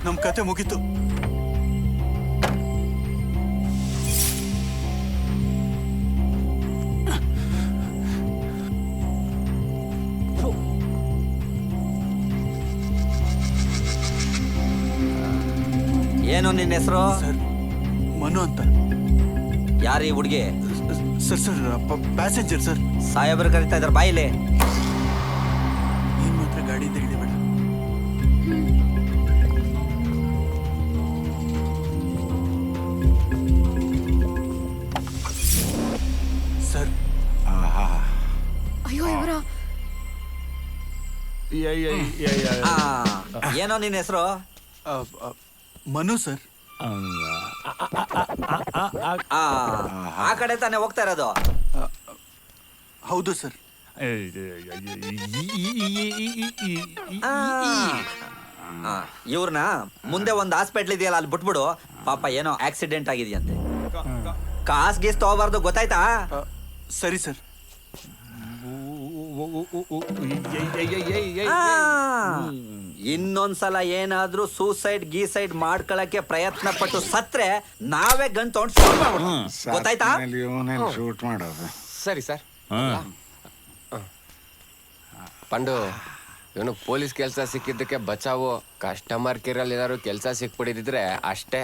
ನಮ್ ಕತೆ ಮುಗೀತು. ಏನು ನಿನ್ನ ಹೆಸರು? ಸರ್, ಮನು ಅಂತ. ಯಾರು ಈ ಹುಡುಗಿ? Sir passenger sir. ಸಾಹೇಬರು ಕರೀತಾ ಇದಾರೆ, ಬಾಯಿಲೆ. ನೀನ್ ಮಾತ್ರ ಗಾಡಿಯಿಂದ ಇಳಿಬೇಡ. ಸರ್. ಅಯ್ಯೋ ಇವರ ಏನೋ ನಿನ್ನ ಹೆಸರು? ಮನು ಸರ್. ಆ ಕಡೆ ತಾನೇ ಹೋಗ್ತಾ ಇರೋದು? ಹೌದು ಸರ್. ಇವ್ರನ್ನ ಮುಂದೆ ಒಂದು ಹಾಸ್ಪಿಟ್ಲ್ ಇದೆಯಲ್ಲ, ಅಲ್ಲಿ ಬಿಟ್ಬಿಡು. ಪಾಪ ಏನೋ ಆಕ್ಸಿಡೆಂಟ್ ಆಗಿದೆಯಂತೆ. ಕಾಸ್ ಗೀಸ್ ತಗೋಬಾರ್ದು, ಗೊತ್ತಾಯ್ತಾ? ಸರಿ ಸರ್. ಇನ್ನೊಂದ್ಸಲ ಏನಾದ್ರೂ ಸೂಸೈಡ್ ಗೀಸೈಡ್ ಮಾಡ್ಕೊಳಕ್ಕೆ ಪ್ರಯತ್ನ ಪಟ್ಟು ಸತ್ರೆ ನಾವೇ ಗನ್ ತಗೊಂಡು ಗೊತ್ತಾಯ್ತಾ? ಶೂಟ್ ಮಾಡೋದು. ಸರಿ ಸರ್. ಪಂಡು, ಇವನು ಪೊಲೀಸ್ ಕೆಲಸ ಸಿಕ್ಕಿದ್ದಕ್ಕೆ ಬಚಾವು. ಕಸ್ಟಮರ್ ಕೇರಲ್ಲಿ ಏನಾದ್ರು ಕೆಲಸ ಸಿಕ್ಬಿಡಿದ್ರೆ ಅಷ್ಟೇ.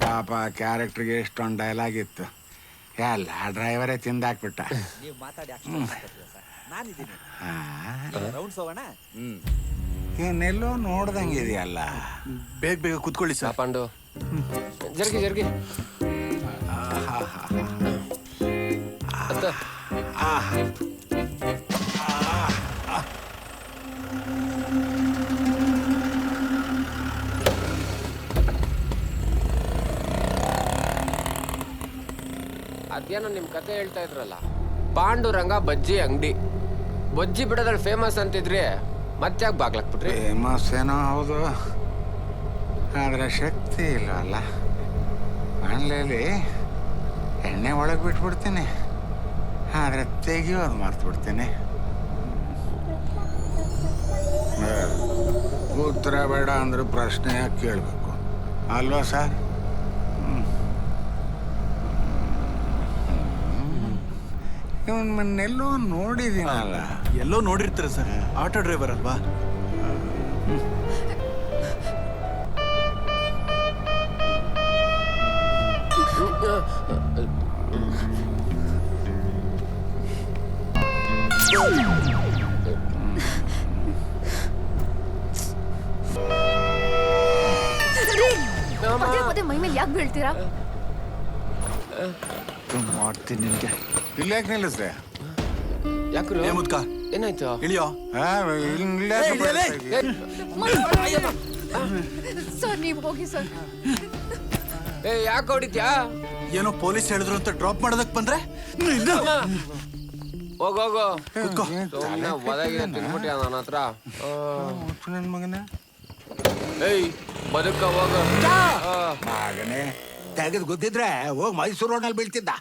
ಪಾಪ ಕ್ಯಾರೆಕ್ಟರ್ಗೆ ಎಷ್ಟೊಂದು ಡೈಲಾಗ್ ಇತ್ತು, ಎಲ್ಲ ಡ್ರೈವರೇ ತಿಂದಾಕ್ಬಿಟ್ಟ. ನೀವು ಮಾತಾಡಿ ಇವನ್ನೆಲ್ಲೋ ನೋಡ್ದಂಗಿದೆಯಲ್ಲ. ಬೇಗ ಬೇಗ ಕುತ್ಕೊಳ್ಳಿ ಸರ್. ಪಂಡು, ಜರ್ಗಿ ಜರ್ಗಿ. ಅದೇನೋ ನಿಮ್ ಕತೆ ಹೇಳ್ತಾ ಇದ್ರಲ್ಲ, ಪಾಂಡುರಂಗ ಬಜ್ಜಿ ಅಂಗಡಿ. ಬಜ್ಜಿ ಬಿಡೋದ್ರಲ್ಲಿ ಫೇಮಸ್ ಅಂತಿದ್ರಿ, ಮತ್ತ್ಯಾಕೆ ಬಾಗ್ಲಾಕ್ಬಿಟ್ರಿ? ಫೇಮಸ್ ಏನೋ ಹೌದು, ಆದ್ರೆ ಶಕ್ತಿ ಇಲ್ಲವಲ್ಲ. ಬಾಣಲೆಯಲ್ಲಿ ಎಣ್ಣೆ ಒಳಗೆ ಬಿಟ್ಬಿಡ್ತೀನಿ, ಆದ್ರೆ ತೆಗಿಯೋದು ಮರ್ತ್ಬಿಡ್ತೀನಿ. ಉತ್ತರ ಬೇಡ ಅಂದ್ರೆ ಪ್ರಶ್ನೆ ಯಾಕೆ ಕೇಳಬೇಕು ಅಲ್ವಾ ಸರ್? ಇವನ್ನೆಲ್ಲೋ ನೋಡಿದ್ದೀನಲ್ಲ. ಎಲ್ಲೋ ನೋಡಿರ್ತೀರ ಸರ್, ಆಟೋ ಡ್ರೈವರ್ ಅಲ್ವಾ? ಪದೇ ಪದೇ ಮೈ ಮೇಲೆ ಯಾಕೆ ಬೀಳ್ತೀರಾ? ಮಾಡ್ತೀನಿ ನಿನ್ಗೆ. ಇಲ್ಲಾಕೆ ನಿಲ್ಲಿಸ್ದೆ? ಯಾಕ್ರು? ಮುದ್ಕ ಏನಾಯ್ತು? ಇಳಿಯೋ. ಸರ್ ನೀವು ಹೋಗಿ ಸರ್. ಯಾಕೆ ಹೊಡಿತ್ಯಾ? ಏನೋ ಪೊಲೀಸ್ ಹೇಳಿದ್ರು ಅಂತ ಡ್ರಾಪ್ ಮಾಡೋದಕ್ ಬಂದ್ರೆ ಹೋಗೋಗು. ಕುತ್ಕೋ. ಒದಗಿದೆ ತಿನ್ಬಿಟ್ಯಾ ನನ್ನ ಹತ್ರ. ನನ್ನ ಮಗನೇ ಏಯ್ ಬದುಕ ಹೋಗ ಮಗನೇ, ತೆಗೆದು ಗೊತ್ತಿದ್ರೆ ಹೋಗಿ ಮೈಸೂರು ರೋಡ್ನಲ್ಲಿ ಬೀಳ್ತಿದ್ದ.